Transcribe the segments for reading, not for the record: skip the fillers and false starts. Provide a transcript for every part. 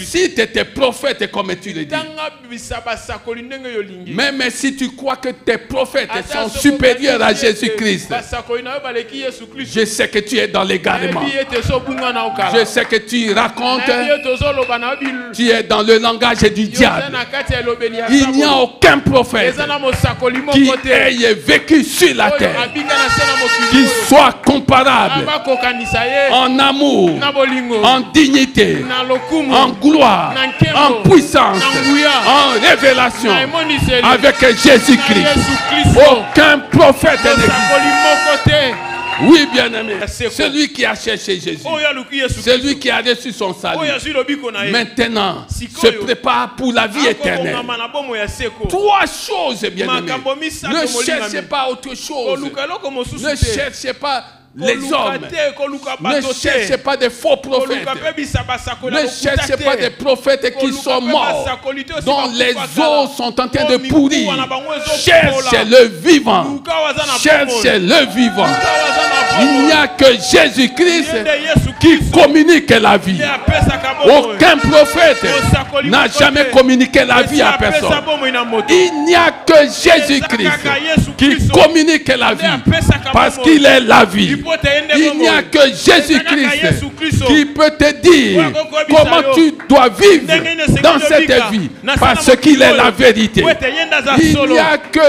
Si tu étais prophète comme tu le dis, même si tu crois que tes prophètes sont supérieurs à Jésus-Christ, je sais que tu es dans l'égarement. Je sais que tu racontes, tu es dans le langage du diable. Il n'y a aucun prophète qui ait vécu sur la terre qui soit comparable en amour, en dignité, en gloire, en puissance, en révélation avec Jésus-Christ. Aucun prophète n'existe. Oui, bien-aimé, celui qui a cherché Jésus, celui qui a reçu son salut, maintenant se prépare pour la vie éternelle. Trois choses, bien-aimé. Ne cherchez pas autre chose. Ne cherchez pas les hommes. Ne cherchez pas des faux prophètes. Ne cherchez pas des prophètes qui sont morts, dont les os sont en train de pourrir. Cherchez le vivant. Cherchez le vivant. Il n'y a que Jésus-Christ qui communique la vie. Aucun prophète n'a jamais communiqué la vie à personne. Il n'y a que Jésus-Christ qui communique la vie parce qu'il est la vie. Il n'y a que Jésus-Christ qui peut te dire comment tu dois vivre dans cette vie parce qu'il est la vérité. Il n'y a que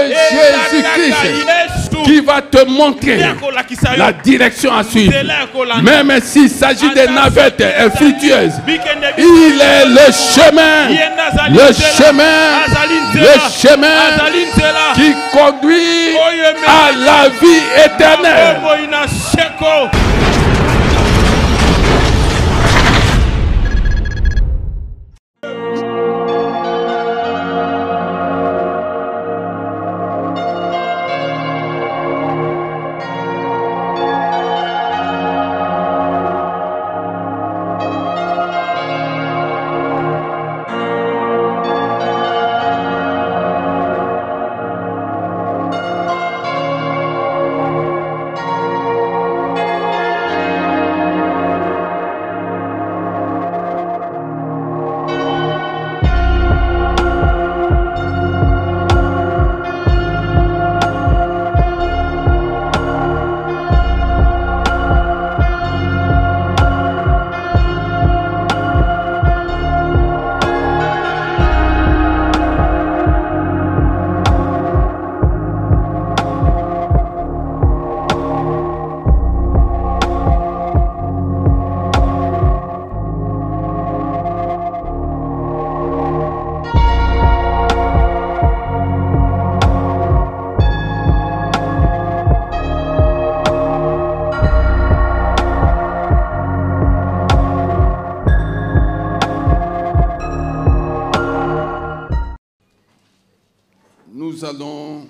Jésus-Christ qui va te montrer la direction à suivre. Même s'il s'agit des navettes infructueuses, il est le chemin qui conduit à la vie éternelle. Nous allons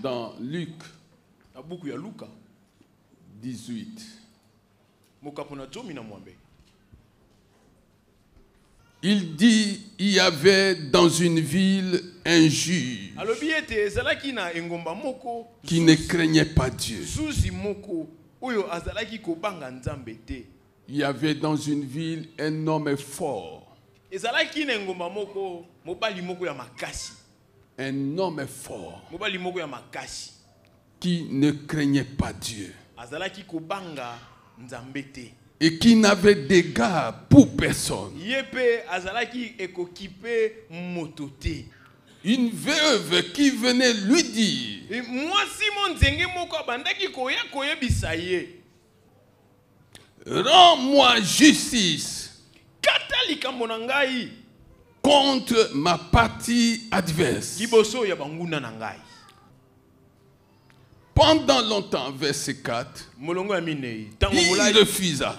dans Luc 18. Il dit, il y avait dans une ville un juge qui ne craignait pas Dieu. Il y avait dans une ville un homme fort. Un homme fort qui ne craignait pas Dieu et qui n'avait d'égard pour personne. Une veuve qui venait lui dire, rends-moi justice contre ma partie adverse. Pendant longtemps, verset 4, il refusa.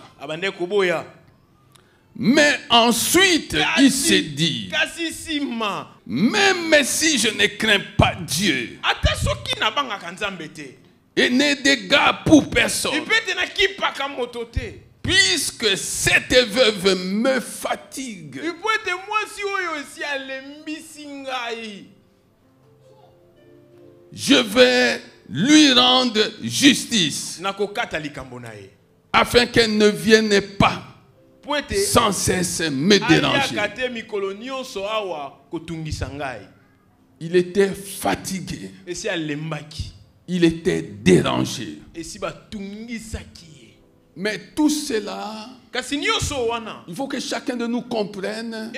Mais ensuite, il s'est dit, même si je ne crains pas Dieu et n'ai d'égard pour personne, puisque cette veuve me fatigue, je vais lui rendre justice afin qu'elle ne vienne pas sans cesse me déranger. Il était fatigué. Il était dérangé. Mais tout cela, il faut que chacun de nous comprenne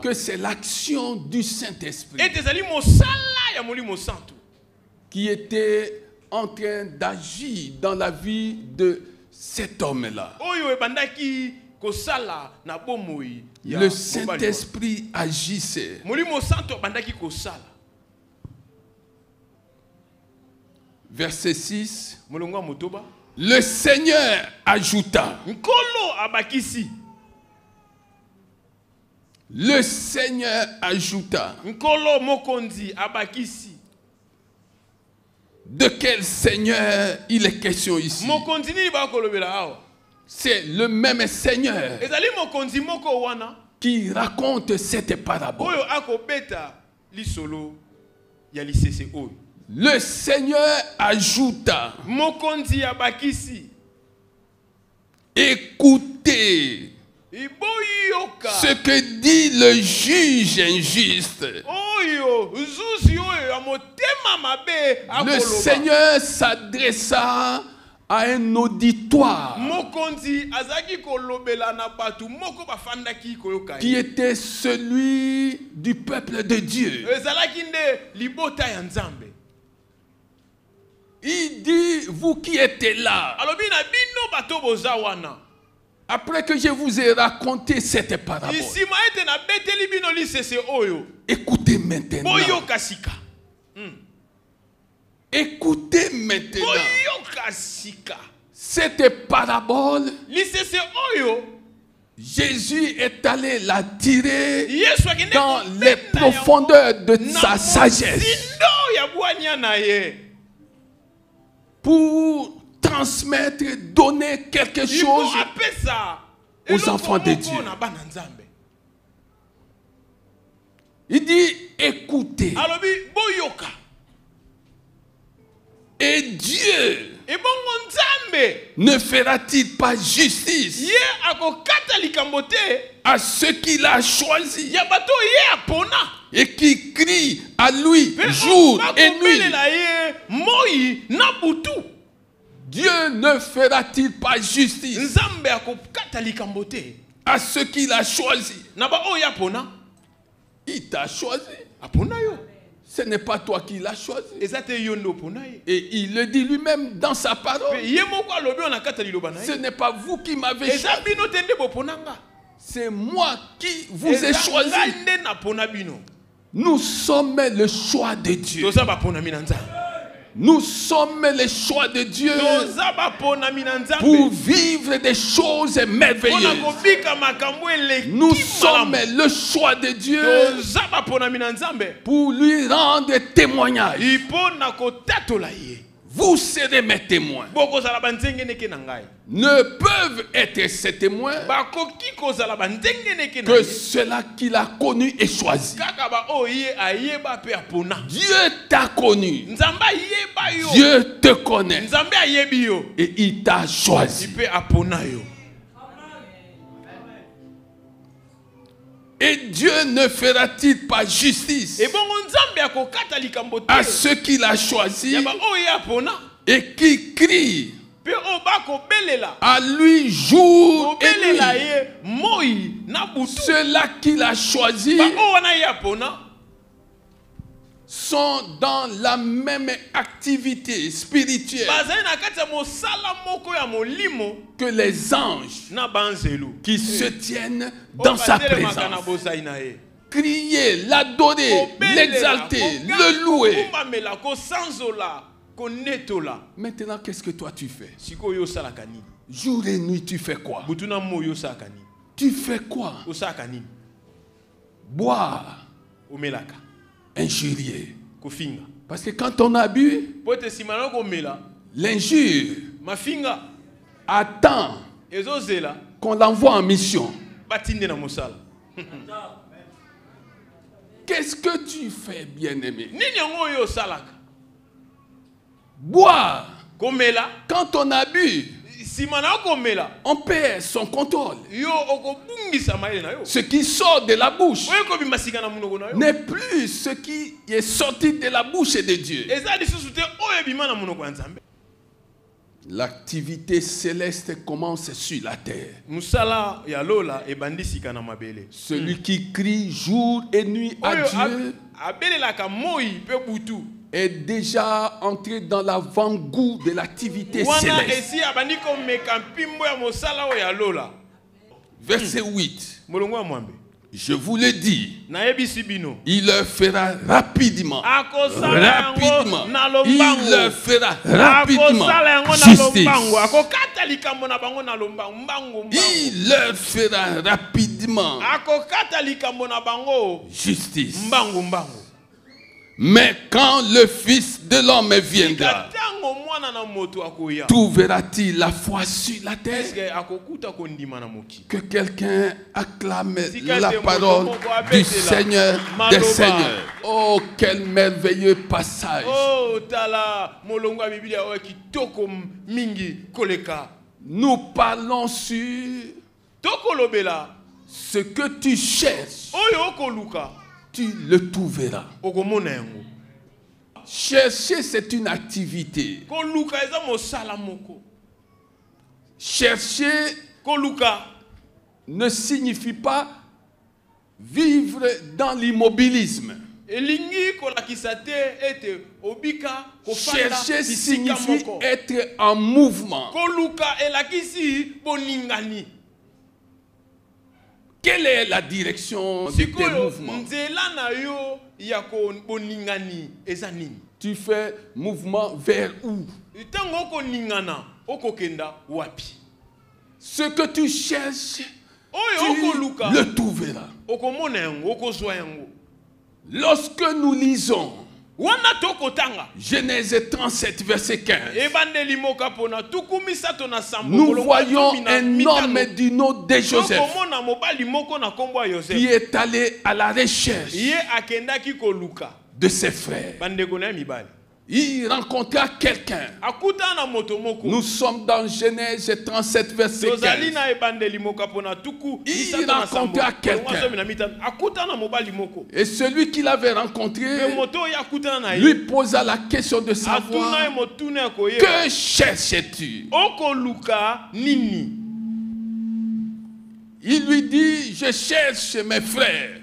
que c'est l'action du Saint-Esprit qui était en train d'agir dans la vie de cet homme-là. Le Saint-Esprit agissait. Verset 6. Le Seigneur ajouta. Le Seigneur ajouta. De quel Seigneur il est question ici? C'est le même Seigneur qui raconte cette parabole. Le Seigneur ajouta. Écoutez ce que dit le juge injuste. Le Seigneur s'adressa à un auditoire qui était celui du peuple de Dieu. Il dit, vous qui êtes là, après que je vous ai raconté cette parabole, écoutez maintenant. Écoutez maintenant. Cette parabole, Jésus est allé la tirer dans les profondeurs de sa sagesse pour transmettre, donner quelque chose aux enfants de Dieu. Il dit, écoutez. Et Dieu ne fera-t-il pas justice à ceux qu'il a choisis et qui crient à lui jour et nuit? Dieu ne fera-t-il pas justice à ceux qu'il a choisis? Il t'a choisi. Ce n'est pas toi qui l'as choisi. Et il le dit lui-même dans sa parole. Ce n'est pas vous qui m'avez choisi. C'est moi qui vous ai choisi. Nous sommes le choix de Dieu. Nous sommes les choix de Dieu pour vivre des choses merveilleuses. Nous sommes le choix de Dieu pour lui rendre témoignage. Vous serez mes témoins. Ne peuvent être ces témoins que ceux-là qu'il a connus et choisis. Dieu t'a connu. Dieu te connaît. Et il t'a choisi. Et Dieu ne fera-t-il pas justice à ceux qu'il a choisis et qui crient à lui jour et nuit? Ceux-là qu'il a choisis sont dans la même activité spirituelle que les anges qui se tiennent dans sa présence. Crier, l'adorer, l'exalter, le louer. Maintenant, qu'est-ce que toi tu fais? Jour et nuit, tu fais quoi? Tu fais quoi? Boire, injurier. Parce que quand on a bu, l'injure attend qu'on l'envoie en mission. Qu'est-ce que tu fais, bien-aimé? Boire, Quand on a bu, on perd son contrôle. Ce qui sort de la bouche n'est plus ce qui est sorti de la bouche de Dieu. L'activité céleste commence sur la terre. Celui qui crie jour et nuit à Dieu est déjà entré dans l'avant-goût de l'activité céleste. Verset 8. Je vous le dis, il leur fera rapidement, il leur fera rapidement justice. Il leur fera rapidement justice. Mais quand le Fils de l'homme viendra, trouvera-t-il la foi sur la terre? Que quelqu'un acclame la parole du Seigneur des Seigneurs. Oh, quel merveilleux passage. Nous parlons sur ce que tu cherches. Tu le trouveras. Chercher, c'est une activité. Chercher ne signifie pas vivre dans l'immobilisme. Chercher signifie être en mouvement. Quelle est la direction de tes mouvements? Tu fais mouvement vers où? Ce que tu cherches, tu le trouveras. Lorsque nous lisons Genèse 37, verset 15, nous voyons un homme du nom de Joseph qui est allé à la recherche de ses frères. Il rencontra quelqu'un. Nous sommes dans Genèse 37, verset 15. Il rencontra quelqu'un. Et celui qu'il avait rencontré lui posa la question de savoir: que cherches-tu? Il lui dit: je cherche mes frères.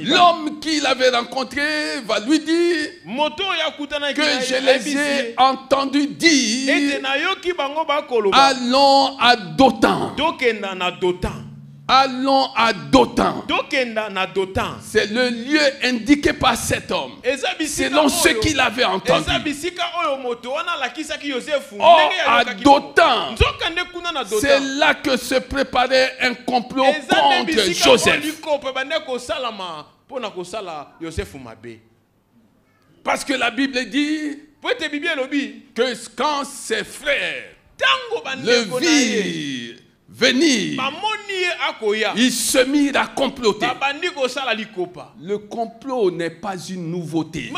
L'homme qu'il avait rencontré va lui dire que je les ai entendus dire: allons à Dothan. Allons à Dothan. C'est le lieu indiqué par cet homme, selon ce qu'il avait entendu. Or, à Dothan, c'est là que se préparait un complot contre Joseph. Parce que la Bible dit que quand ses frères le virent venir, ils se mirent à comploter. Le complot n'est pas une nouveauté.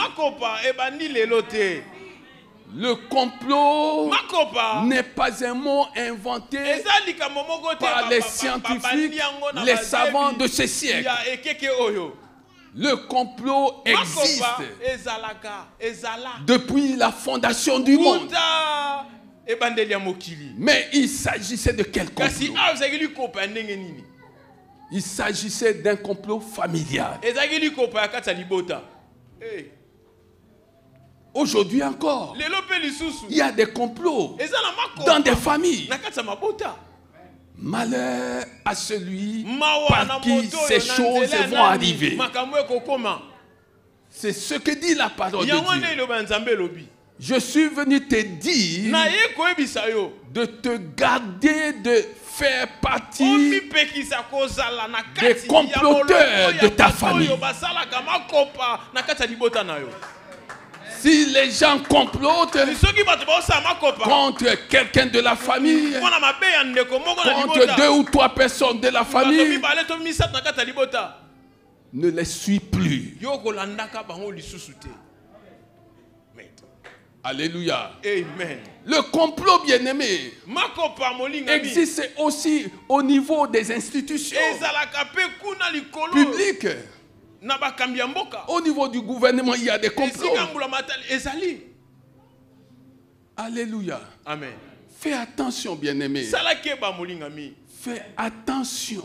Le complot n'est pas un mot inventé par les scientifiques, les savants de ce siècle. Le complot existe depuis la fondation du monde. Mais il s'agissait de quel complot? Il s'agissait d'un complot familial. Aujourd'hui encore, il y a des complots dans des familles. Malheur à celui par qui ces choses vont arriver. C'est ce que dit la parole de Dieu. Je suis venu te dire de te garder de faire partie des comploteurs de ta famille. Si les gens complotent contre quelqu'un de la famille, contre 2 ou 3 personnes de la famille, ne les suis plus. Alléluia. Amen. Le complot, bien-aimé, existe aussi au niveau des institutions publiques. Au niveau du gouvernement, il y a des complots. Alléluia. Amen. Fais attention, bien-aimé. Fais attention.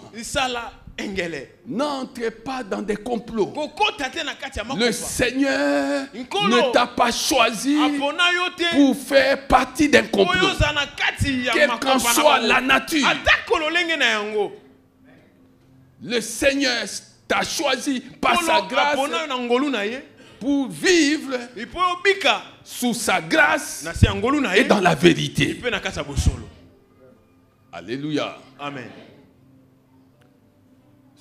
N'entrez pas dans des complots. Le Seigneur ne t'a pas choisi pour faire partie d'un complot. Quelle qu'en soit la nature. Le Seigneur t'a choisi par sa grâce pour vivre sous sa grâce et dans la vérité. Alléluia. Amen.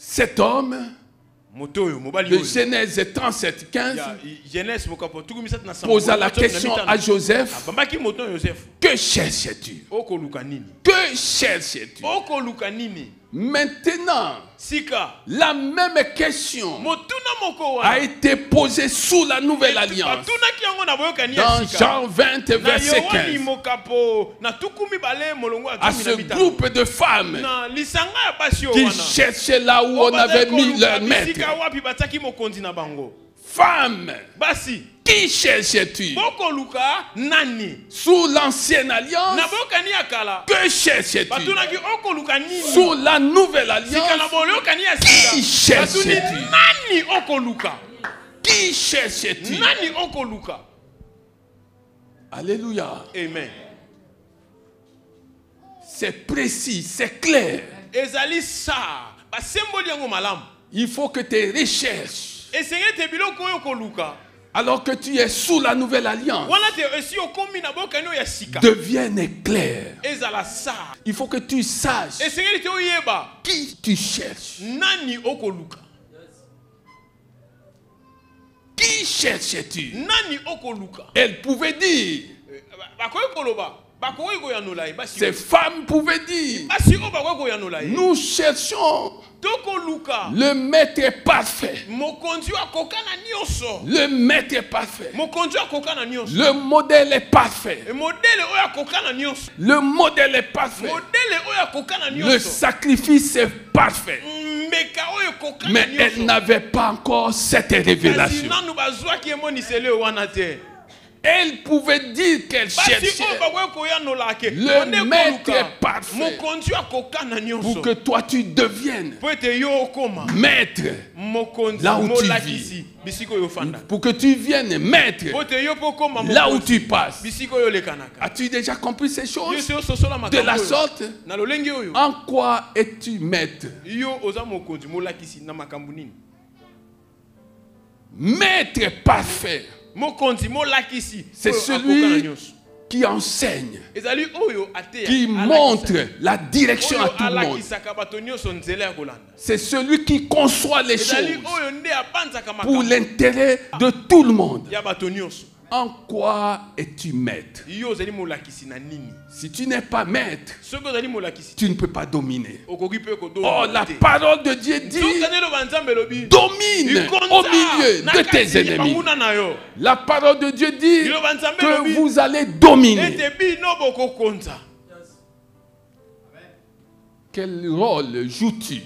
Cet homme, de Genèse 37, 15, posa la question à Joseph: que cherches-tu? Que cherches-tu? Maintenant, la même question a été posée sous la nouvelle alliance. Dans Jean 20, verset 15. À ce groupe de femmes qui cherchaient là où on avait mis leur maître. Femmes, qui cherches-tu? Sous l'ancienne alliance, que cherches-tu? Sous la nouvelle alliance, qui cherches-tu? Qui cherches-tu? Alléluia. Amen. C'est précis, c'est clair. Il faut que tes recherches, alors que tu es sous la nouvelle alliance, deviennent claires. Il faut que tu saches qui tu cherches. Qui cherches-tu? Elle pouvait dire, ces femmes pouvaient dire, nous cherchons le maître parfait. Le maître est parfait. Le modèle est parfait. Le modèle est parfait. Le sacrifice est parfait. Mais elle n'avait pas encore cette révélation. Elle pouvait dire qu'elle cherchait le maître parfait pour que toi tu deviennes maître là où tu vis. Pour que tu viennes maître là où tu passes. As-tu déjà compris ces choses de la sorte? En quoi es-tu maître? Maître parfait, c'est celui qui enseigne, qui montre la direction à tout le monde. C'est celui qui conçoit les choses pour l'intérêt de tout le monde. En quoi es-tu maître? Si tu n'es pas maître, tu ne peux pas dominer. Oh, la parole de Dieu dit: domine au milieu de tes ennemis. La parole de Dieu dit que vous allez dominer. Quel rôle joues-tu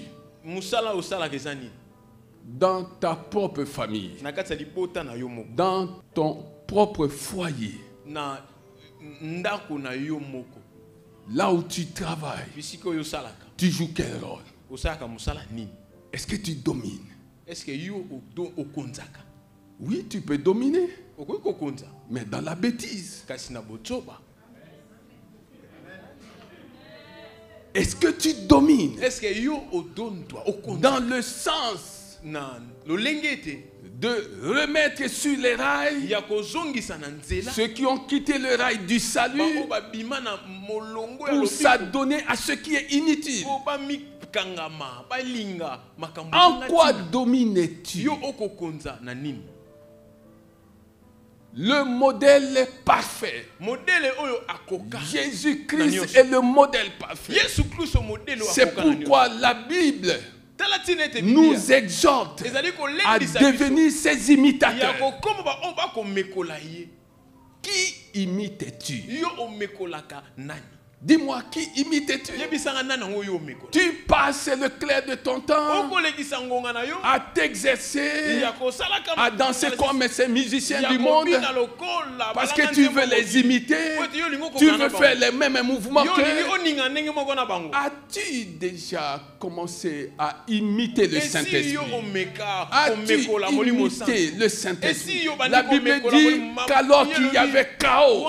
dans ta propre famille, dans ton propre foyer, là où tu travailles? Tu joues quel rôle? Est-ce que tu domines? Oui, tu peux dominer, mais dans la bêtise. Est-ce que tu domines dans le sens de remettre sur les rails ceux qui ont quitté le rail du salut pour s'adonner à ce qui est inutile? En quoi domines-tu? Le modèle parfait. Jésus-Christ est le modèle parfait. C'est pourquoi la Bible nous exhorte à devenir ses imitateurs. qui imites-tu? Dis-moi, qui imites-tu? Tu passes le clair de ton temps à t'exercer, à danser comme ces musiciens du monde, parce que tu veux les imiter, tu veux faire les mêmes mouvements qu'eux. As-tu déjà commencé à imiter le Saint-Esprit? As-tu imité le Saint-Esprit? La Bible dit qu'alors qu'il y avait chaos,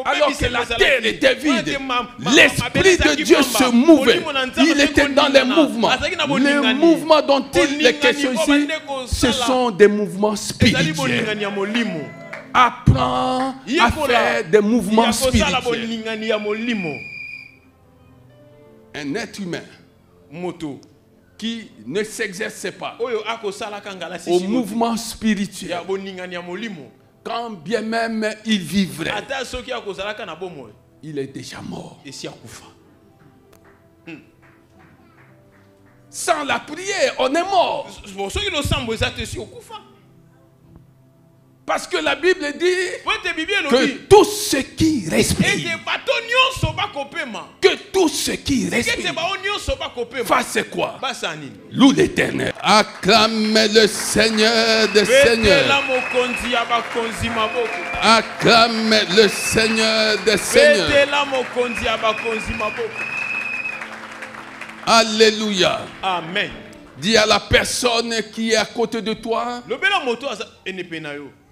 alors que la terre était vide, l'Esprit de Dieu se mouvait. Il était dans les mouvements. Les mouvements dont il est question ici, ce sont des mouvements spirituels. Apprends à faire des mouvements spirituels. Un être humain qui ne s'exerce pas au mouvement spirituel, quand bien même il vivrait, il est déjà mort. Sans la prière, on est mort. Parce que la Bible dit que tout ce qui respire, que tout ce qui respire fasse quoi? Loue l'Éternel. Acclame le Seigneur des Seigneurs. Acclame le Seigneur des Seigneurs. Alléluia. Amen. Dis à la personne qui est à côté de toi,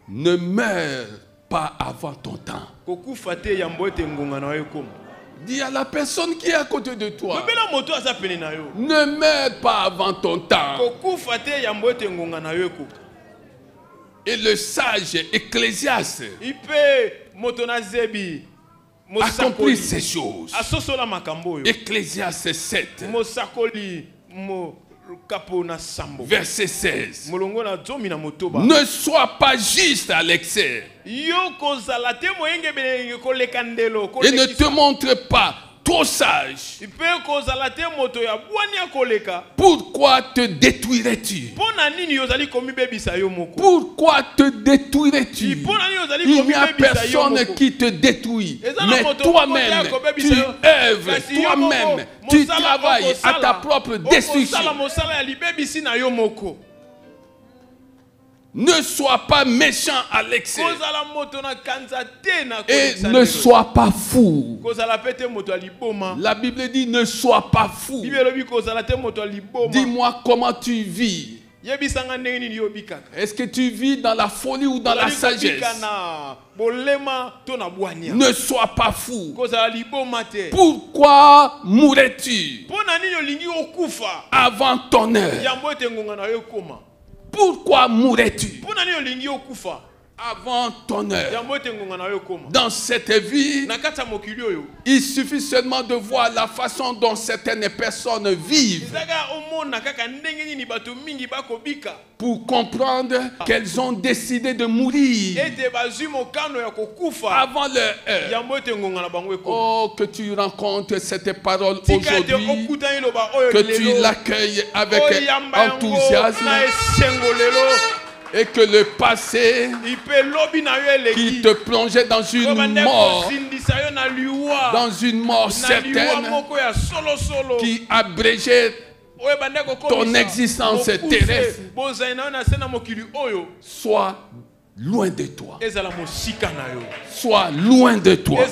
ne meurs pas avant ton temps. Dis à la personne qui est à côté de toi, ne meurs pas avant ton temps. Et le sage Ecclésiaste accomplit ces choses. Ecclésiaste 7. Verset 16. Ne sois pas juste à l'excès et ne te montre pas trop sage. Pourquoi te détruirais-tu? Pourquoi te détruirais-tu? Il n'y a personne qui te détruit, mais toi-même tu œuvres, toi-même tu travailles à ta propre destruction. Ne sois pas méchant à l'excès et ne sois pas fou. La Bible dit ne sois pas fou. Dis-moi comment tu vis. Est-ce que tu vis dans la folie ou dans la sagesse? Ne sois pas fou. Pourquoi mourrais-tu avant ton heure? Pourquoi mourrais-tu avant ton heure? Dans cette vie, il suffit seulement de voir la façon dont certaines personnes vivent pour comprendre qu'elles ont décidé de mourir avant leur heure. Oh, que tu rencontres cette parole aujourd'hui, que tu l'accueilles avec enthousiasme, et que le passé qui te plongeait dans une mort certaine, qui abrégeait ton existence terrestre, soit loin de toi. Sois loin de toi.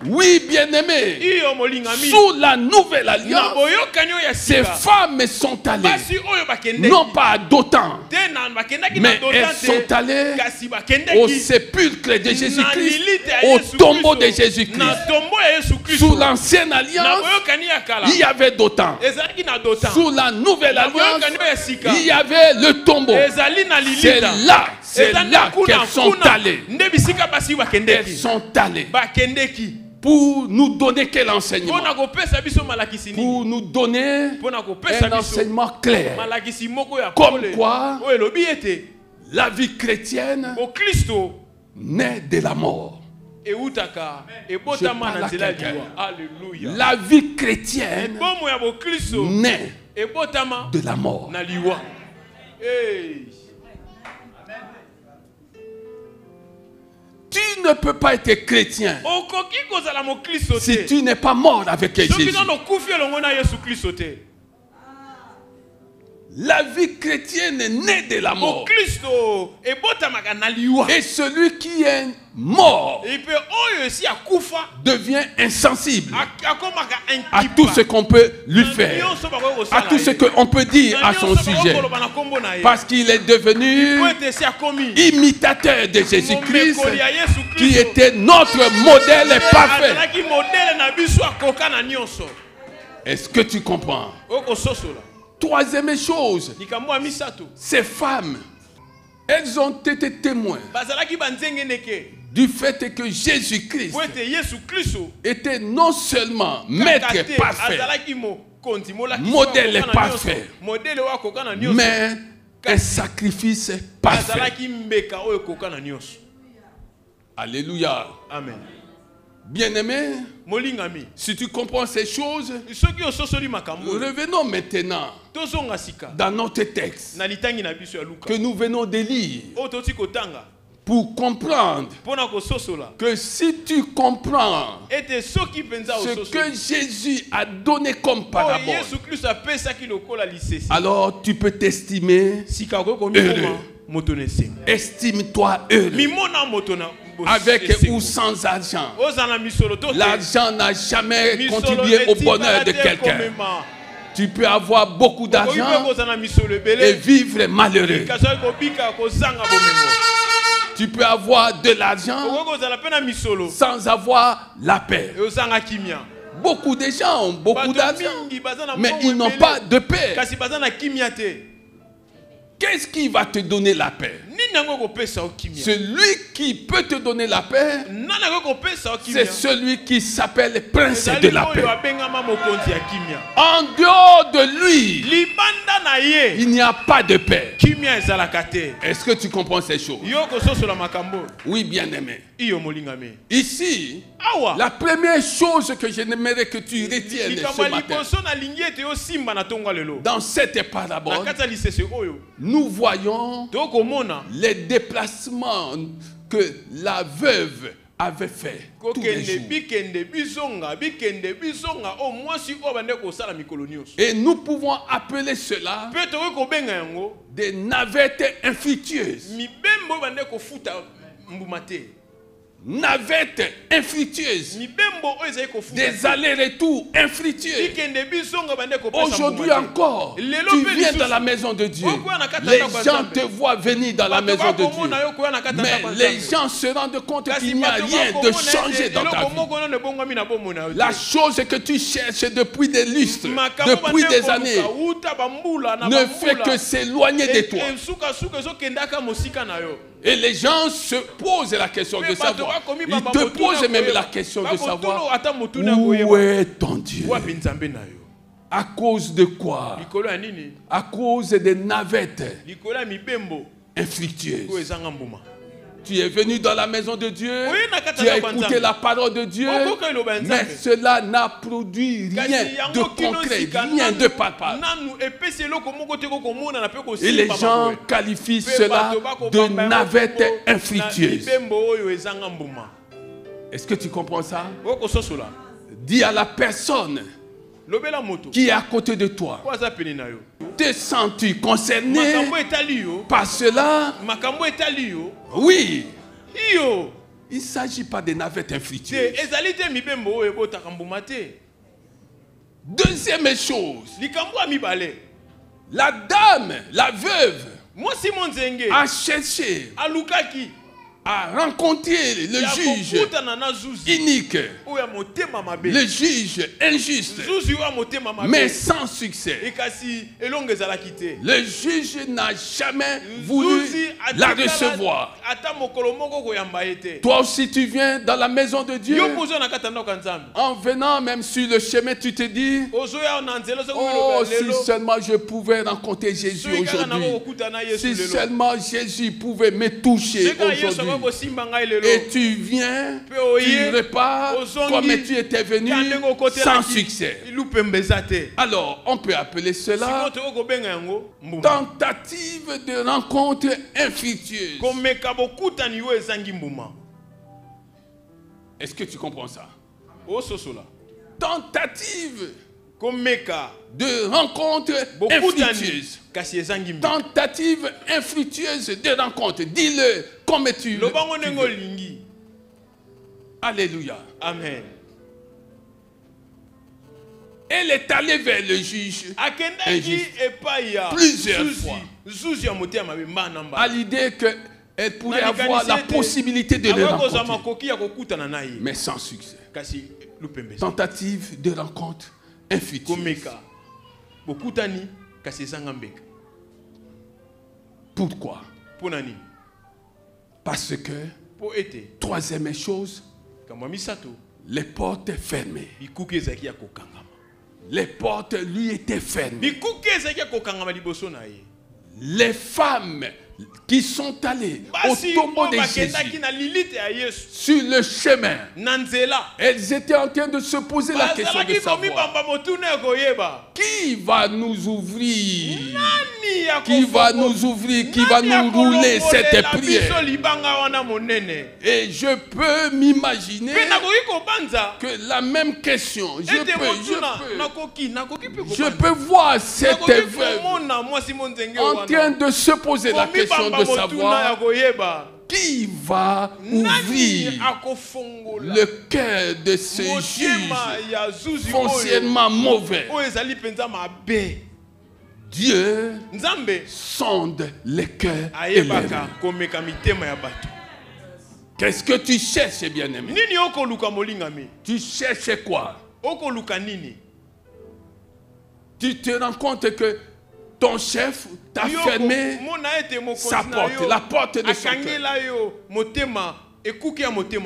Oui, bien-aimé, sous la nouvelle alliance, ces femmes sont allées, non pas à Dothan, mais elles sont allées au sépulcre de Jésus-Christ, au tombeau de Jésus-Christ. Sous l'ancienne alliance, il y avait Dothan. Sous la nouvelle alliance, il y avait le tombeau. C'est là qu'elles sont allées. Elles sont allées pour nous donner quel enseignement? Pour nous donner un enseignement clair. Comme quoi la vie chrétienne naît de la mort. Je parle à quelqu'un. La vie chrétienne naît de la mort. Tu ne peux pas être chrétien si tu n'es pas mort avec Jésus. La vie chrétienne est née de la mort. Et celui qui est mort devient insensible à tout ce qu'on peut lui faire, à tout ce qu'on peut dire à son sujet. Parce qu'il est devenu imitateur de Jésus-Christ, qui était notre modèle parfait. Est-ce que tu comprends? Troisième chose, ces femmes, elles ont été témoins du fait que Jésus-Christ était non seulement maître parfait, modèle parfait, mais un sacrifice parfait. Alléluia. Amen. Bien-aimé, si tu comprends ces choses, revenons maintenant dans notre texte que nous venons de lire pour comprendre que si tu comprends ce que Jésus a donné comme parabole, alors tu peux t'estimer heureux. Estime-toi heureux. Avec ou sans argent. L'argent n'a jamais contribué au bonheur de quelqu'un. Tu peux avoir beaucoup d'argent et vivre malheureux. Tu peux avoir de l'argent sans avoir la paix. Beaucoup de gens ont beaucoup d'argent, mais ils n'ont pas de paix. Qu'est-ce qui va te donner la paix? Celui qui peut te donner la paix, c'est celui qui s'appelle Prince de la paix. En dehors de lui, il n'y a pas de paix. Est-ce que tu comprends ces choses? Oui, bien-aimé. Ici, la première chose que j'aimerais que tu retiennes ce matin, dans cette parabole, nous voyons les déplacements que la veuve avait fait tous les jours. Et nous pouvons appeler cela des navettes infructueuses. Navettes infructueuses, des allers-retours infructueux. Aujourd'hui encore, tu viens dans la maison de Dieu. Les gens te voient venir dans la maison de Dieu, mais les gens se rendent compte qu'il n'y a rien de changé dans ta vie. La chose que tu cherches depuis des lustres, depuis des années, ne fait que s'éloigner de toi. Et les gens se posent la question de savoir. Ils te posent même la question de savoir où est ton Dieu? À cause de quoi? À cause des navettes infructueuses. Tu es venu dans la maison de Dieu, tu as écouté la parole de Dieu, mais cela n'a produit rien de concret, rien de palpable. Et les gens qualifient cela de navette infructueuse. Est-ce que tu comprends ça? Dis à la personne qui est à côté de toi, te sens-tu concerné par cela? Oui. Il ne s'agit pas de navettes infructueuses. Deuxième chose, la dame, la veuve, a cherché à rencontrer le juge unique, le juge injuste, mais sans succès. Le juge n'a jamais voulu la recevoir. Toi aussi tu viens dans la maison de Dieu. En venant même sur le chemin, tu te dis, oh, si seulement je pouvais rencontrer Jésus aujourd'hui, si seulement Jésus pouvait me toucher aujourd'hui. Et tu viens, tu repars comme tu étais venu sans succès. Alors, on peut appeler cela tentative de rencontre infructueuse. Est-ce que tu comprends ça? Tentative de rencontre infructueuse. Tentative infructueuse de rencontre. Dis-le comme tu veux. Alléluia. Amen. Elle est allée vers le juge plusieurs fois à l'idée qu'elle pourrait avoir la possibilité de le rencontrer, mais sans succès. Tentative de rencontre infructueuse. Pourquoi? Parce que, troisième chose, les portes fermées. Les portes lui étaient fermées. Les femmes qui sont allées au tombeau de Jésus sur le chemin, elles étaient en train de se poser la question de savoir qui va nous ouvrir, qui va nous ouvrir, qui va nous rouler cette prière. Et je peux m'imaginer que la même question, je peux voir cette veuve en train de se poser la question de savoir qui va ouvrir le cœur de ce juge foncièrement mauvais. Dieu sonde les cœurs et les reins. Qu'est-ce que tu cherches, bien-aimé? Tu cherches quoi? Tu te rends compte que ton chef t'a fermé sa porte, la porte de son cœur.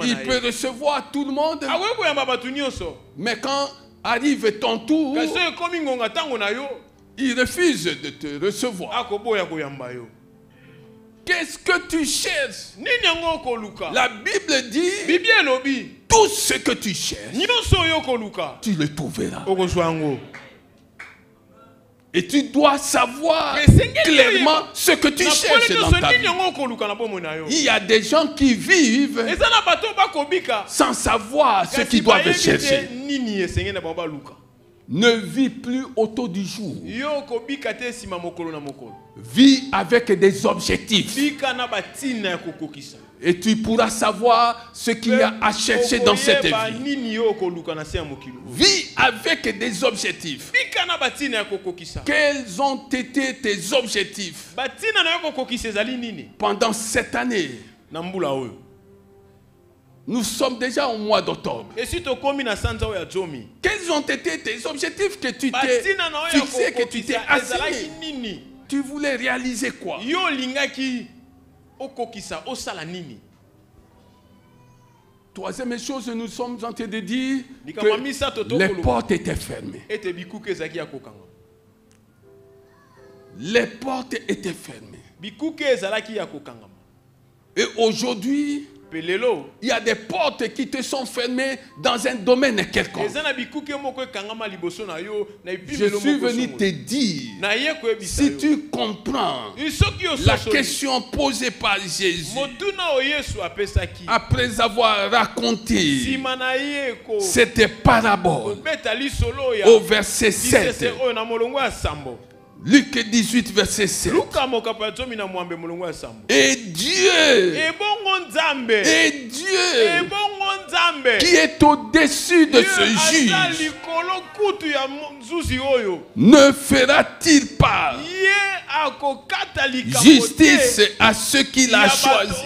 Il peut recevoir tout le monde, mais quand arrive ton tour, il refuse de te recevoir. Qu'est-ce que tu cherches? La Bible dit, tout ce que tu cherches, tu le trouveras. Et tu dois savoir clairement ce que tu cherches dans ta vie. Il y a des gens qui vivent sans savoir ce qu'ils doivent chercher. Ne vis plus autour du jour. Vis avec des objectifs. Et tu pourras savoir ce qu'il y a à chercher dans cette vie. Vis avec des objectifs. Quels ont été tes objectifs pendant cette année? Nous sommes déjà au mois d'octobre. Quels ont été tes objectifs que tu t'es fixés, que tu t'es assigné? Tu voulais réaliser quoi? Troisième chose, nous sommes en train de dire que les portes étaient fermées. Les portes étaient fermées. Et aujourd'hui, il y a des portes qui te sont fermées dans un domaine quelconque. Je suis venu te dire, si tu comprends la question posée par Jésus, après avoir raconté cette parabole au verset 7, Luc 18, verset 7. Et Dieu, qui est au-dessus de ce juge, ne fera-t-il pas justice à ceux qu'il a choisis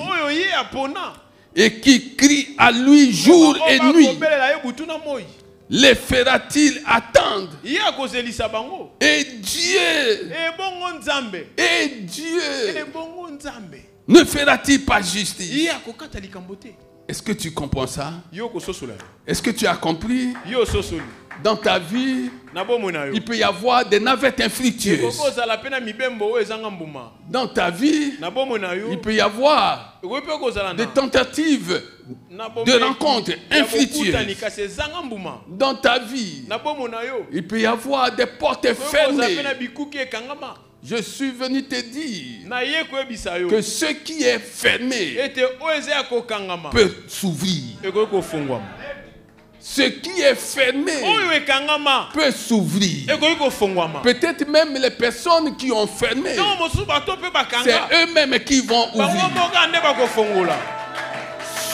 et qui crient à lui jour et nuit? Les fera-t-il attendre? Et Dieu ne fera-t-il pas justice? Est-ce que tu comprends ça? Est-ce que tu as compris? Dans ta vie, il peut y avoir des navettes infructueuses. Dans ta vie, il peut y avoir des tentatives de rencontres infructueuses. Dans ta vie, il peut y avoir des portes fermées. Je suis venu te dire que ce qui est fermé peut s'ouvrir. Ce qui est fermé peut s'ouvrir. Peut-être même les personnes qui ont fermé, c'est eux-mêmes qui vont ouvrir.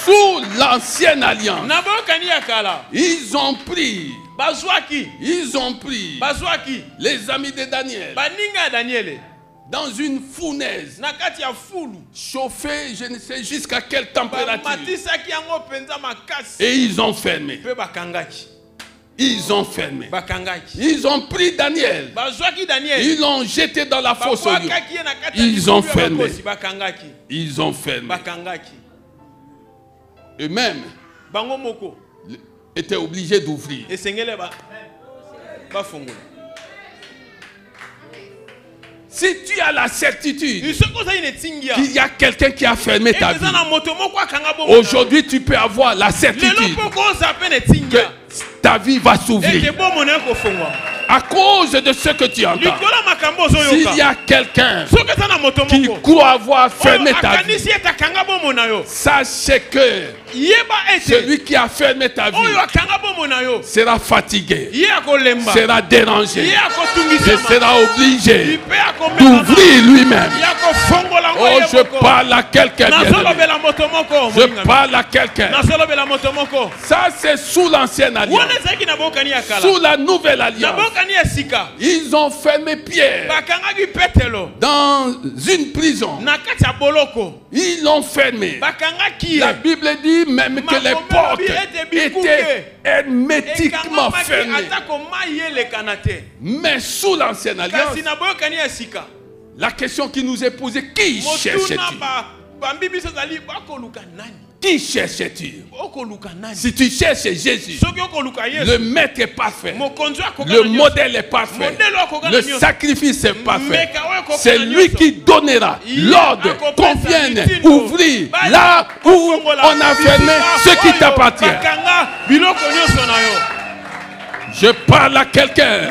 Sous l'ancienne alliance, ils ont pris les amis de Daniel dans une fournaise chauffée, je ne sais jusqu'à quelle température, et ils ont fermé. Ils ont fermé. Ils ont pris Daniel. Ils l'ont jeté dans la fosse au lion. Ils ont fermé. Ils ont fermé. Eux-mêmes étaient obligés d'ouvrir. Si tu as la certitude qu'il y a quelqu'un qui a fermé ta vie, aujourd'hui tu peux avoir la certitude que ta vie va s'ouvrir. À cause de ce que tu entends, s'il y a quelqu'un qui croit avoir fermé ta vie, sachez que celui qui a fermé ta vie sera fatigué, sera dérangé, et sera obligé d'ouvrir lui-même. Oh, je parle à quelqu'un. Je parle à quelqu'un. Ça, c'est sous l'ancienne alliance. Sous la nouvelle alliance, ils ont fermé Pierre dans une prison. Ils l'ont fermé. La Bible dit même que les portes étaient hermétiquement fermées. Mais sous l'ancienne alliance, la question qui nous est posée, qui cherches-tu? Qui cherches-tu? Si tu cherches Jésus, le maître est parfait, le modèle est parfait, le sacrifice est parfait. C'est lui qui donnera l'ordre qu'on vienne ouvrir là où on a fermé ce qui t'appartient. Je parle à quelqu'un.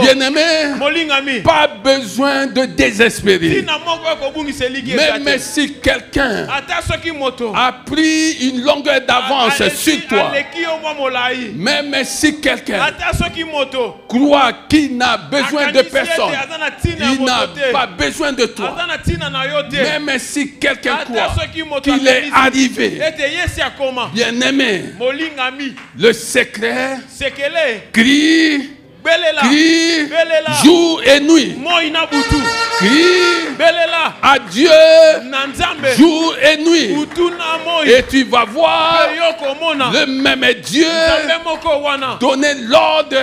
Bien-aimé, pas besoin de désespérer. Même si quelqu'un a pris une longueur d'avance sur toi, même si quelqu'un croit qu'il n'a besoin de personne, il n'a pas besoin de toi. Même si quelqu'un croit qu'il est arrivé, bien-aimé, le secret crie, jour et nuit. Crie à Dieu jour et nuit. Et tu vas voir le même Dieu donner l'ordre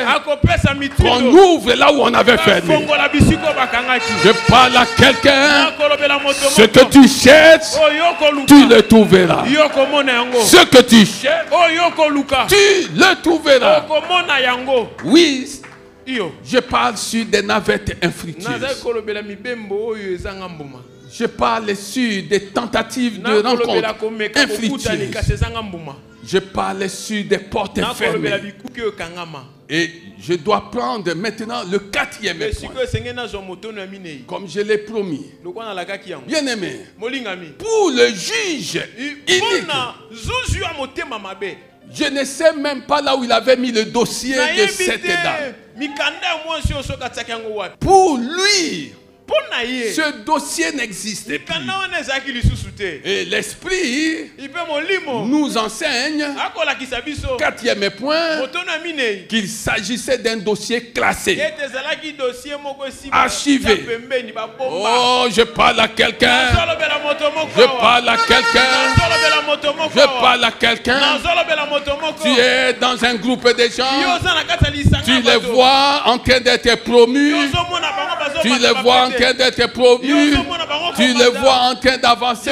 qu'on ouvre là où on avait fermé. Je parle à quelqu'un. Ce que tu cherches, tu le trouveras. Ce que tu cherches, tu le trouveras. Oui, je parle sur des navettes infructueuses. Je parle sur des tentatives de rencontres infructueuses. Je parle sur des portes fermées. Et je dois prendre maintenant le 4e point. Comme je l'ai promis. Bien-aimé, pour le juge unique, je ne sais même pas là où il avait mis le dossier de cette dame. Pour lui, ce dossier n'existait plus. Et l'esprit nous enseigne, 4e point, qu'il s'agissait d'un dossier classé, archivé. Oh, je parle à quelqu'un. Je parle à quelqu'un. Je parle à quelqu'un. Tu es dans un groupe de gens. Tu les vois en train d'être promus. Tu les vois en train d'être promus. Tu les vois en train d'avancer.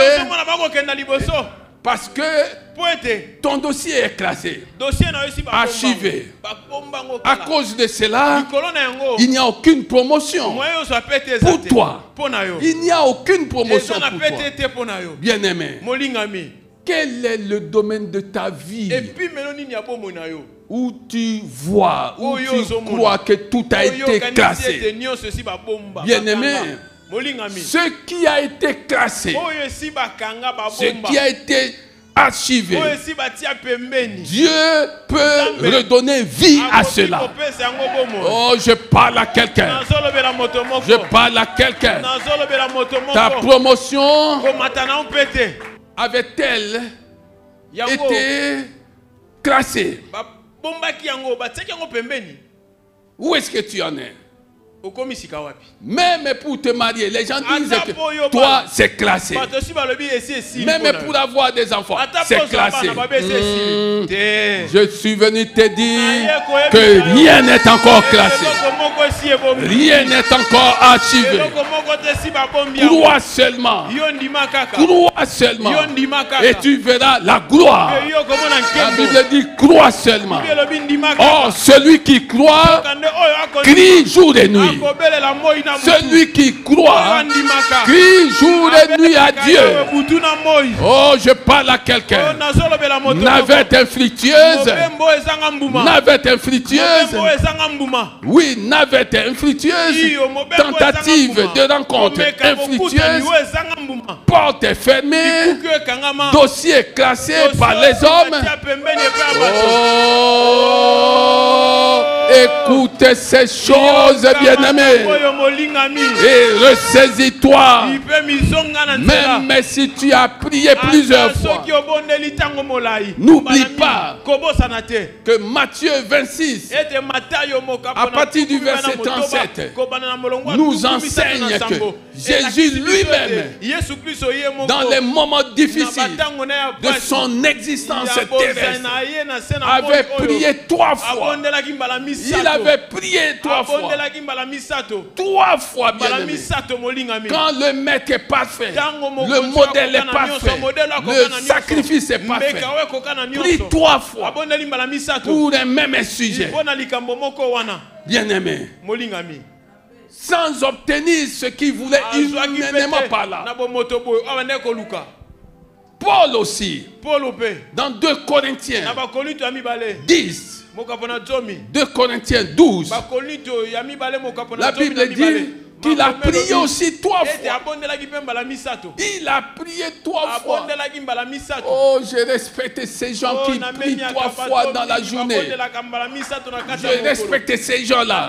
Parce que ton dossier est classé, archivé. À cause de cela, il n'y a aucune promotion pour toi. Il n'y a aucune promotion pour toi. Bien-aimé, quel est le domaine de ta vie où tu vois, où tu crois que tout a été classé. Bien-aimé, ce qui a été classé, ce qui a été archivé, Dieu peut redonner vie à cela. Oh, je parle à quelqu'un. Je parle à quelqu'un. Ta promotion avait-elle été classée? Où est-ce que tu en es? Même pour te marier, les gens disent que toi c'est classé. Même pour avoir des enfants, c'est classé. Je suis venu te dire que rien n'est encore classé. Rien n'est encore archivé. Crois seulement. Crois seulement. Et tu verras la gloire. La Bible dit crois seulement. Oh, celui qui croit crie jour et nuit. Celui qui croit crie jour et nuit à Dieu. Oh, je parle à quelqu'un. Navette infructueuse. Navette infructueuse. Oui, navette infructueuse. Tentative de rencontre infructueuse. Porte fermée. Dossier classé par les hommes. Oh, écoute ces choses, bien-aimés, et ressaisis-toi. Même si tu as prié plusieurs fois, n'oublie pas que Matthieu 26, à partir du verset 37, nous enseigne que Jésus lui-même, dans les moments difficiles de son existence terrestre, avait prié 3 fois. Il avait prié 3 fois. 3 fois, bien-aimé. Quand le maître est parfait, le modèle est parfait, le sacrifice est parfait, prie 3 fois pour un même sujet. Bien-aimé, sans obtenir ce qu'il voulait humainement par là. Paul aussi, dans 2 Corinthiens 10, 2 Corinthiens 12, la Bible dit qu'il a prié aussi 3 fois. Il a prié 3 fois. Oh, je respecte ces gens qui prient 3 fois dans la journée. Je respecte ces gens-là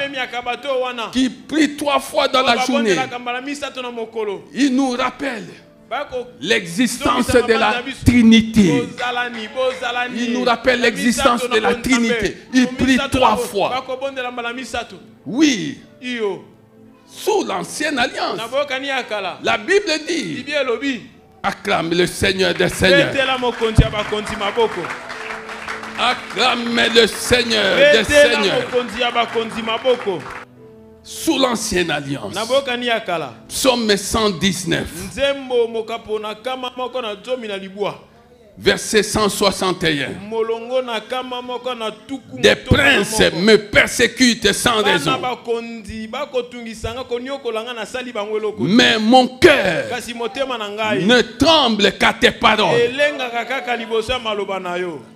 qui prient 3 fois dans la journée. Ils nous rappellent l'existence de la Trinité. Il nous rappelle l'existence de la Trinité. Il prie 3 fois. Oui. Sous l'ancienne alliance, la Bible dit: acclame le Seigneur des Seigneurs. Acclame le Seigneur des Seigneurs. Sous l'ancienne alliance, Psaume 119, verset 161. Des princes me persécutent sans raison, mais mon cœur ne tremble qu'à tes paroles.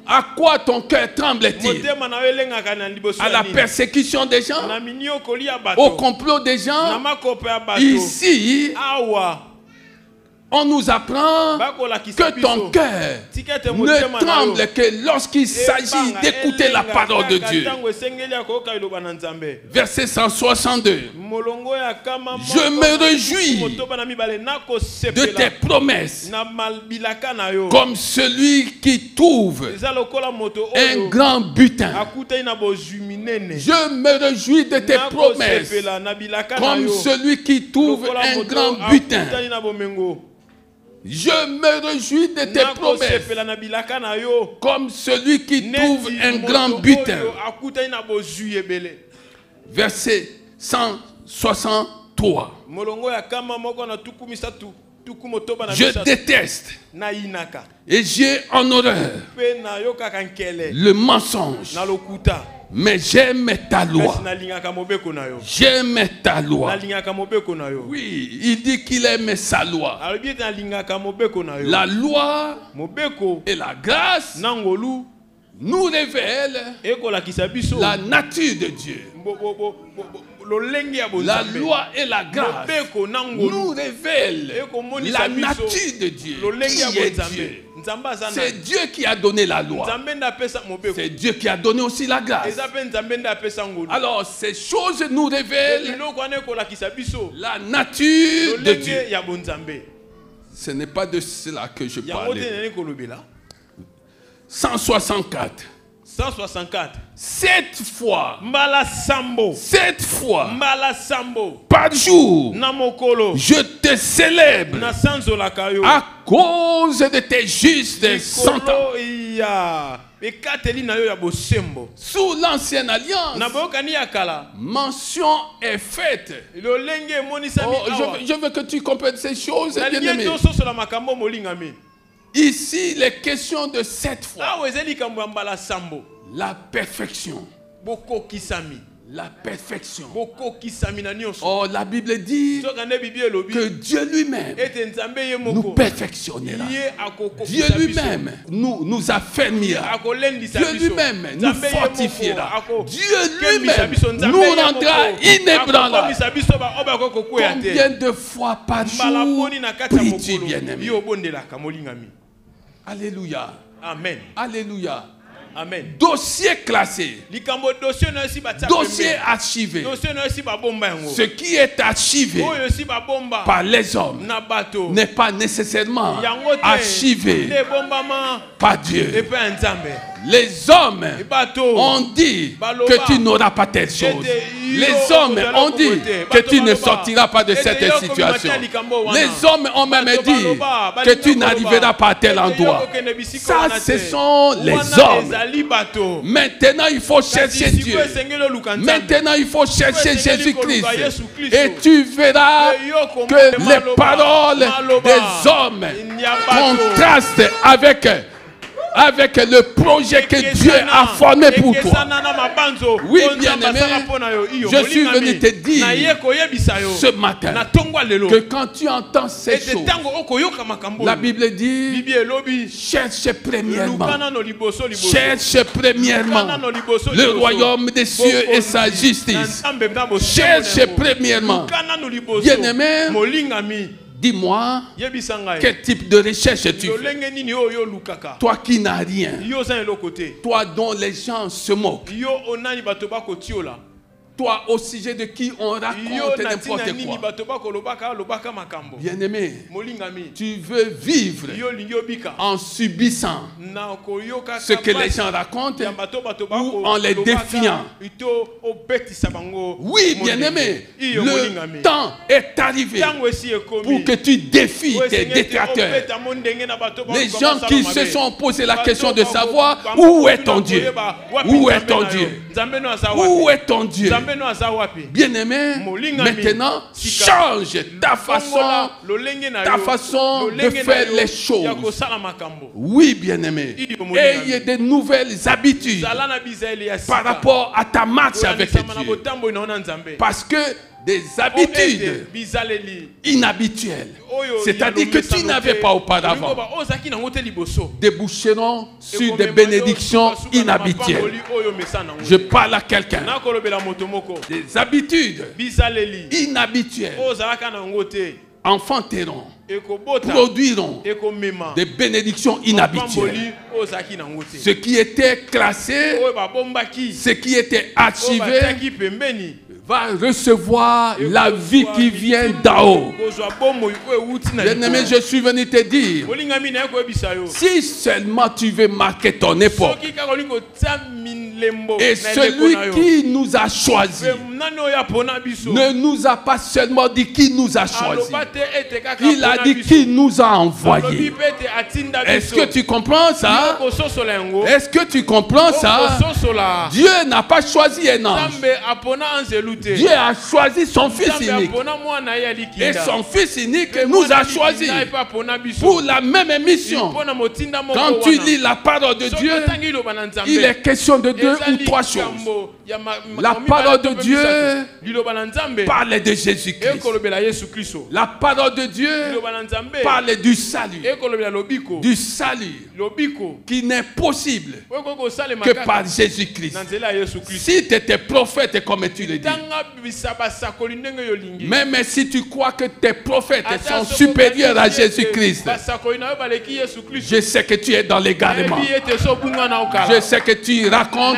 À quoi ton cœur tremble-t-il? À la persécution des gens? Au complot des gens? Ici, on nous apprend que ton cœur ne tremble que lorsqu'il s'agit d'écouter la parole de Dieu. Verset 162. Je me réjouis de tes promesses comme celui qui trouve un grand butin. Je me réjouis de tes promesses comme celui qui trouve un grand butin. Je me réjouis de tes promesses comme celui qui trouve un grand butin. Verset 163. Je déteste et j'ai en horreur le mensonge, mais j'aime ta loi. J'aime ta loi. Oui, il dit qu'il aime sa loi. La loi et la grâce nous révèle la nature de Dieu. La loi et la grâce nous révèlent la nature de Dieu. Qui est Dieu? C'est Dieu qui a donné la loi. C'est Dieu qui a donné aussi la grâce. Alors ces choses nous révèlent la nature de Dieu. Ce n'est pas de cela que je parle. 164. 7 fois par jour, je te célèbre à cause de tes justes sentences. Sous l'ancienne alliance, mention est faite. Je veux que tu comprennes ces choses, bien-aimé. Ici, les questions de 7 fois. La perfection. La perfection. Oh, la Bible dit que Dieu lui-même nous perfectionnera. Dieu lui-même nous affermira. Dieu lui-même nous fortifiera. Dieu lui-même nous rendra inébranlables. Combien de fois par jour pries-tu, bien-aimé? Alléluia. Amen. Alléluia. Amen. Dossier classé. Dossier archivé. Ce qui est archivé par les hommes n'est pas nécessairement archivé par Dieu. Les hommes ont dit que tu n'auras pas telle chose. Les hommes ont dit que tu ne sortiras pas de cette situation. Les hommes ont même dit que tu n'arriveras pas à tel endroit. Ça, ce sont les hommes. Maintenant, il faut chercher Dieu. Maintenant, il faut chercher Jésus-Christ. Et tu verras que les paroles des hommes contrastent avec le projet que Dieu a formé pour toi. Oui, bien-aimé, je suis venu te dire ce matin que quand tu entends ces choses, la Bible dit, cherche premièrement le royaume des cieux et sa justice. Cherche premièrement. Bien-aimé, dis-moi, quel type de recherche tu fais? Toi qui n'as rien, toi dont les gens se moquent, toi au sujet de qui on raconte n'importe quoi. Bien-aimé, tu veux vivre en subissant ce que les gens racontent ou en les défiant. Oui, bien-aimé, le temps est arrivé pour que tu défies tes détracteurs. Les gens qui se sont posé la question de savoir où est ton Dieu? Où est ton Dieu? Où est ton Dieu? Bien-aimé, maintenant, change ta façon de faire les choses. Oui, bien-aimé. Ayez de nouvelles habitudes par rapport à ta marche avec Dieu. Parce que des habitudes inhabituelles, c'est-à-dire que tu n'avais pas auparavant, déboucheront sur des bénédictions inhabituelles. Je parle à quelqu'un. Des habitudes inhabituelles enfanteront, produiront des bénédictions inhabituelles. Ce qui était classé, ce qui était archivé, va recevoir la vie qui vient d'en haut. Bien-aimé, je suis venu te dire, si seulement tu veux marquer ton époque, et celui qui nous a choisis ne nous a pas seulement dit qui nous a choisis, il a dit qui nous a envoyés. Est-ce que tu comprends ça? Est-ce que tu comprends ça? Dieu n'a pas choisi un ange. Dieu a choisi son fils unique. Et son fils unique nous a choisis pour la même mission. Quand tu lis la parole de Dieu, il est question de deux ou trois choses. La parole de Dieu parle de Jésus-Christ. La parole de Dieu parle du salut. Du salut qui n'est possible que par Jésus-Christ. Si tu étais prophète comme tu le dis, même si tu crois que tes prophètes sont supérieurs à Jésus-Christ, je sais que tu es dans l'égarement. Je sais que tu racontes,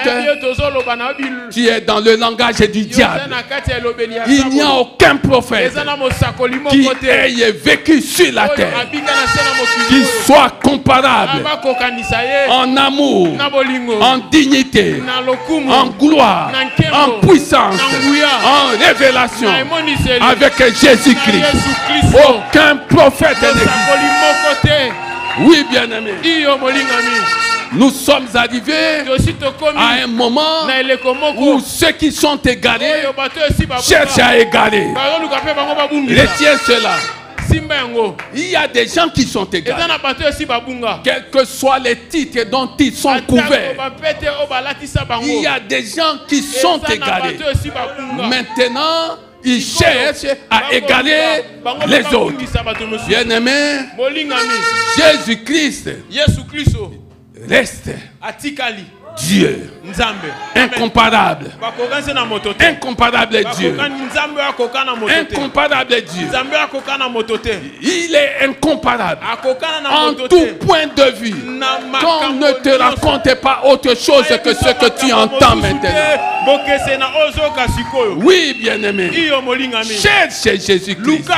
tu es dans le langage du diable. Il n'y a aucun prophète qui ait vécu sur la terre qui soit comparable en amour, en dignité, en gloire, en puissance, en révélation avec Jésus-Christ. Aucun prophète n'existe. Oui, bien-aimé. Nous sommes arrivés à un moment où ceux qui sont égarés cherchent à égarer. Retiens cela. Il y a des gens qui sont égarés. Quels que soient les titres dont ils sont couverts. Il y a des gens qui sont égarés. Maintenant, ils cherchent à égarer les autres. Bien-aimé, Jésus-Christ reste Dieu. Incomparable. Incomparable Dieu. Incomparable Dieu. Il est incomparable en tout point de vue. Qu'on ne te raconte pas autre chose que ce que tu entends maintenant. Oui, bien-aimé. Cherche Jésus-Christ.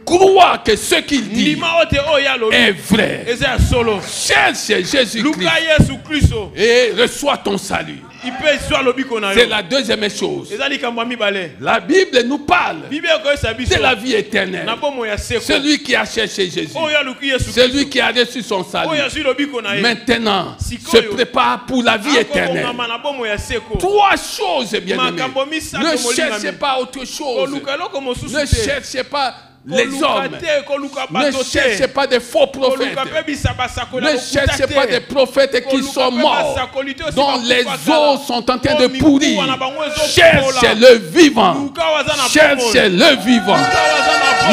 Crois que ce qu'il dit est vrai. Cherche Jésus-Christ et reçois ton salut. C'est la deuxième chose. La Bible nous parle de la vie éternelle. Celui qui a cherché Jésus, celui qui a reçu son salut, maintenant se prépare pour la vie éternelle. Trois choses, bien-aimés. Ne cherchez pas autre chose. Ne cherchez pas les hommes. Ne cherchez pas des faux prophètes. Ne cherchez pas des prophètes qui sont morts, dont les os sont en train de pourrir. Cherchez le vivant. Cherchez le vivant.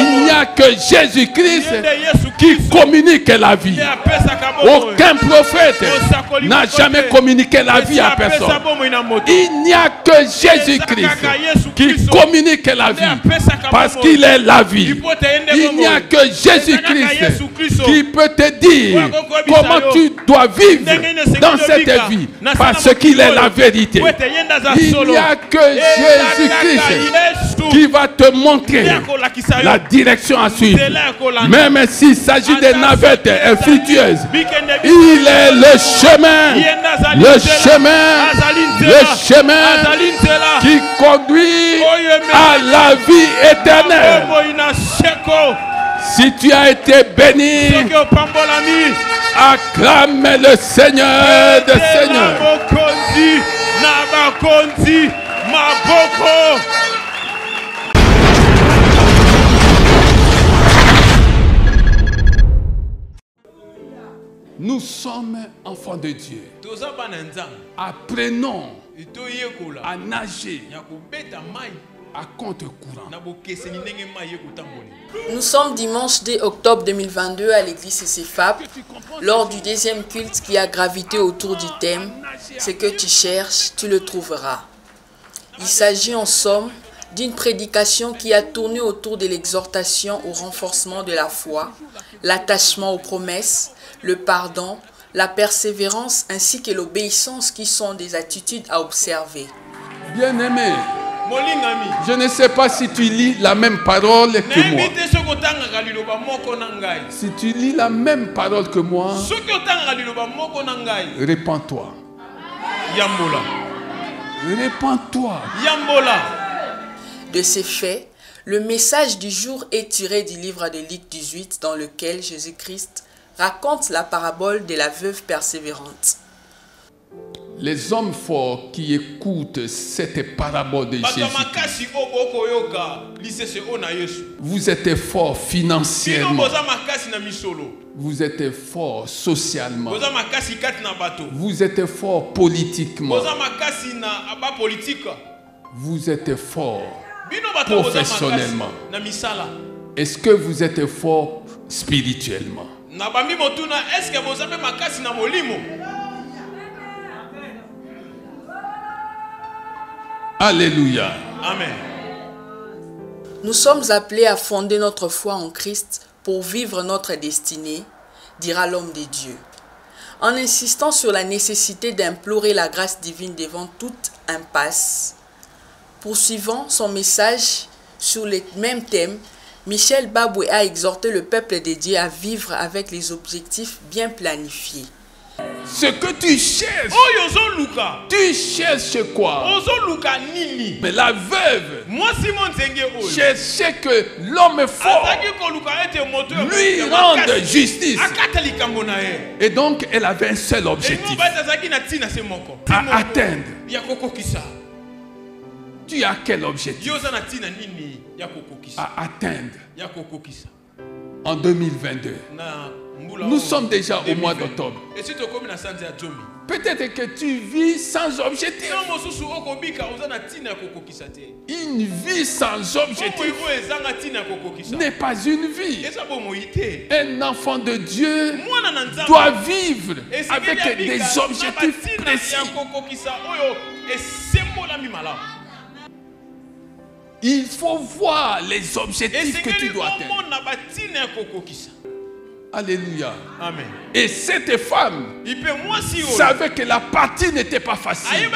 Il n'y a que Jésus-Christ qui communique la vie. Aucun prophète n'a jamais communiqué la vie à personne. Il n'y a que Jésus-Christ qui communique la vie parce qu'il est la vie. Il n'y a que Jésus-Christ qui peut te dire comment tu dois vivre dans cette vie parce qu'il est la vérité. Il n'y a que Jésus-Christ qui va te montrer la direction à suivre. Même s'il s'agit de navettes infructueuses, il est le chemin qui conduit à la vie éternelle. Si tu as été béni, acclame le Seigneur des Seigneurs. Nous sommes enfants de Dieu. Apprenons à nager à contre-courant. Nous sommes dimanche 2 octobre 2022 à l'église CCFAP lors du deuxième culte qui a gravité autour du thème « Ce que tu cherches, tu le trouveras ». Il s'agit en somme d'une prédication qui a tourné autour de l'exhortation au renforcement de la foi, l'attachement aux promesses, le pardon, la persévérance ainsi que l'obéissance qui sont des attitudes à observer. Bien-aimé, je ne sais pas si tu lis la même parole que moi. Si tu lis la même parole que moi, répands-toi. Répands-toi. De ces faits, le message du jour est tiré du livre de Luc 18 dans lequel Jésus-Christ raconte la parabole de la veuve persévérante. Les hommes forts qui écoutent cette parabole de Jésus, vous êtes forts financièrement, vous êtes forts socialement, vous êtes forts politiquement, vous êtes forts professionnellement. Est-ce que vous êtes forts spirituellement? Alléluia. Amen. Nous sommes appelés à fonder notre foi en Christ pour vivre notre destinée, dira l'homme de Dieu. En insistant sur la nécessité d'implorer la grâce divine devant toute impasse, poursuivant son message sur les mêmes thèmes, Michel Baboué a exhorté le peuple de Dieu à vivre avec les objectifs bien planifiés. Ce que tu cherches, tu cherches quoi? Mais la veuve cherchait que l'homme fort lui rende justice. Et donc elle avait un seul objectif, à atteindre. Tu as quel objectif? À atteindre. En 2022. Nous sommes déjà au mois d'octobre. Peut-être que tu vis sans objectif. Une vie sans objectif n'est pas une vie. Un enfant de Dieu doit vivre avec des objectifs précis. Il faut voir les objectifs que tu dois atteindre. Alléluia. Amen. Et cette femme savait que la partie n'était pas facile.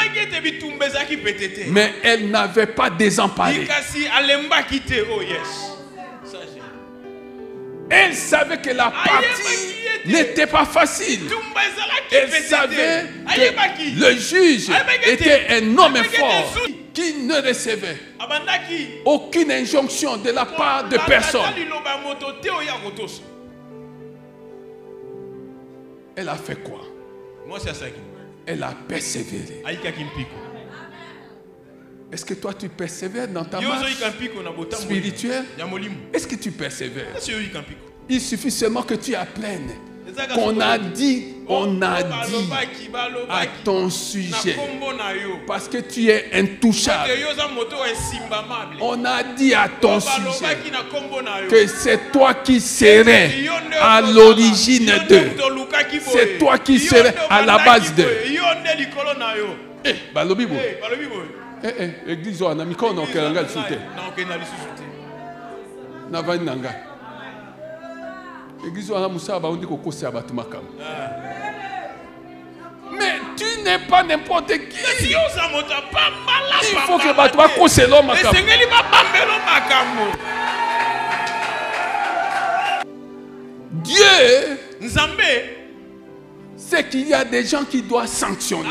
Mais elle n'avait pas désemparé. Elle savait que la partie n'était pas facile. Elle savait que le juge était un homme fort qui ne recevait aucune injonction de la part de personne. Elle a fait quoi? Elle a persévéré. Est-ce que toi tu persévères dans ta marche spirituelle? Est-ce que tu persévères? Il suffit seulement que tu apprennes qu'on a dit à ton sujet, parce que tu es intouchable. On a dit à ton sujet que c'est toi qui serais à l'origine d'eux. C'est toi qui serais à la base d'eux. Église on a mis qu'on a sauté. Mais tu n'es pas n'importe qui. Il faut que tu sois l'homme. Dieu sait qu'il y a des gens qui doivent sanctionner.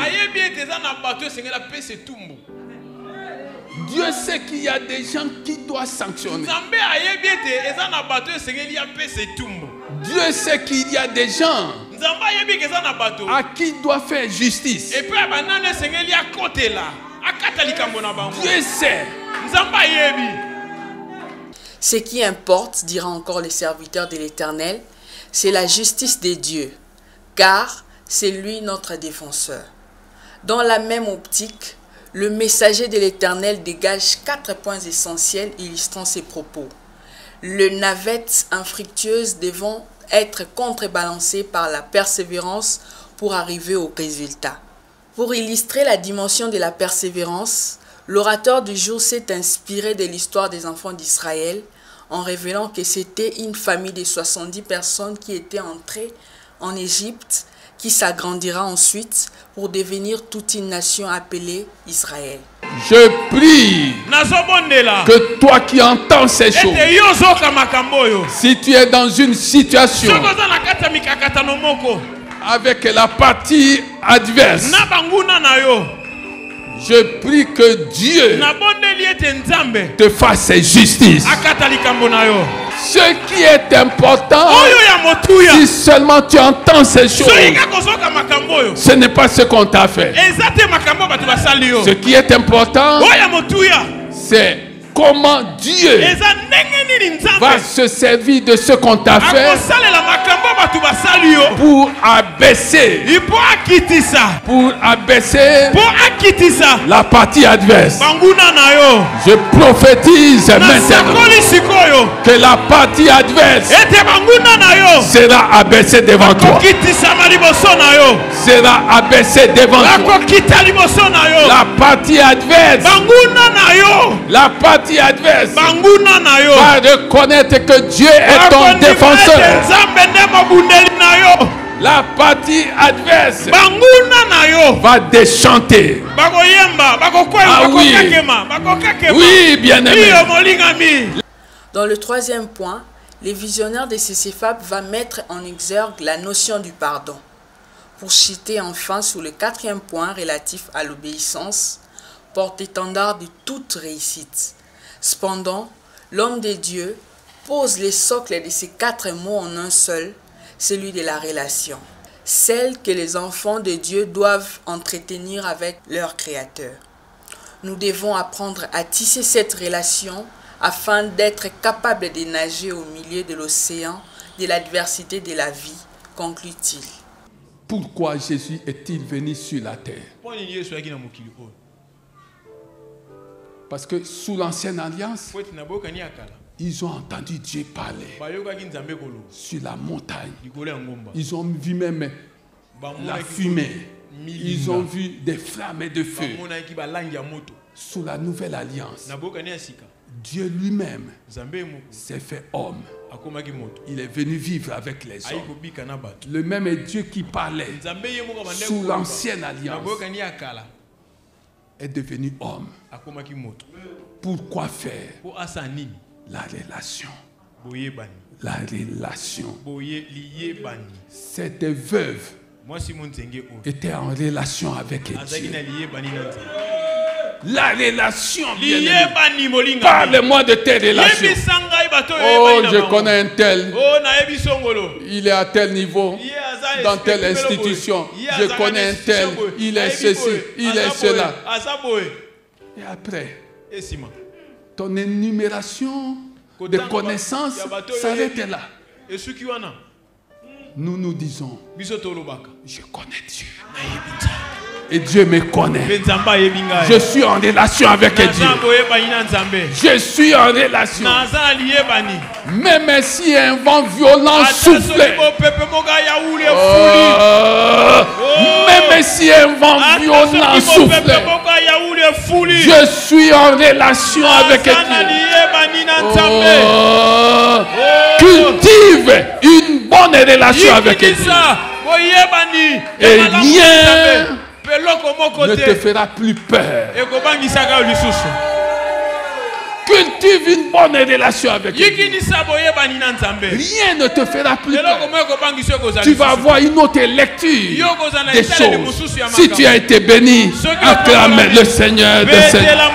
Dieu sait qu'il y a des gens qui doivent sanctionner. Dieu sait qu'il y a des gens à qui il doit faire justice. Dieu sait. Ce qui importe, dira encore le serviteur de l'Éternel, c'est la justice de Dieu, car c'est lui notre défenseur. Dans la même optique, le messager de l'Éternel dégage 4 points essentiels illustrant ses propos. Le navette infructueuse devant être contrebalancé par la persévérance pour arriver au résultat. Pour illustrer la dimension de la persévérance, l'orateur du jour s'est inspiré de l'histoire des enfants d'Israël en révélant que c'était une famille de 70 personnes qui étaient entrées en Égypte, qui s'agrandira ensuite pour devenir toute une nation appelée Israël. Je prie que toi qui entends ces choses, si tu es dans une situation avec la partie adverse, je prie que Dieu te fasse justice. Ce qui est important, si seulement tu entends ces choses, ce n'est pas ce qu'on t'a fait. Ce qui est important, c'est comment Dieu va se servir de ce qu'on t'a fait pour abaisser la partie adverse. Je prophétise maintenant que la partie adverse sera abaissée devant toi. Sera abaissée devant toi. La partie adverse, la partie adverse va reconnaître que Dieu est ton défenseur. La partie adverse va déchanter. Ah oui, oui, bien-aimé. Dans le troisième point, les visionnaires de CCFAP va mettre en exergue la notion du pardon. Pour citer enfin sur le quatrième point relatif à l'obéissance, porte-étendard de toute réussite. Cependant, l'homme de Dieu pose les socles de ces 4 mots en un seul, celui de la relation, celle que les enfants de Dieu doivent entretenir avec leur Créateur. Nous devons apprendre à tisser cette relation afin d'être capables de nager au milieu de l'océan de l'adversité de la vie, conclut-il. Pourquoi Jésus est-il venu sur la terre? Parce que sous l'ancienne alliance, ils ont entendu Dieu parler sur la montagne. Ils ont vu même la fumée. Ils ont vu des flammes et de feu. Sous la nouvelle alliance, Dieu lui-même s'est fait homme. Il est venu vivre avec les hommes. Le même Dieu qui parlait sous l'ancienne alliance est devenu homme. Pourquoi faire? La relation. La relation. Cette veuve était en relation avec Dieu. La relation, bien-aimé. Parle-moi de tes relations. Oh, je connais un tel. Il est à tel niveau, dans telle institution. Je connais un tel. Il est ceci, il est cela. Et après, ton énumération de connaissances s'arrête là. Nous nous disons, je connais Dieu. Et Dieu me connaît. Je suis en relation avec Dieu. Je suis en relation. Même si un vent violent soufflait. Même si un vent violent soufflait. Je suis en relation avec Dieu. Cultive une bonne relation avec Dieu. Et rien ne te fera plus peur. Cultive une bonne relation avec Dieu. Rien ne te fera plus peur. Tu vas avoir une autre lecture des choses. Si tu as été béni, acclame le Seigneur des Seigneurs.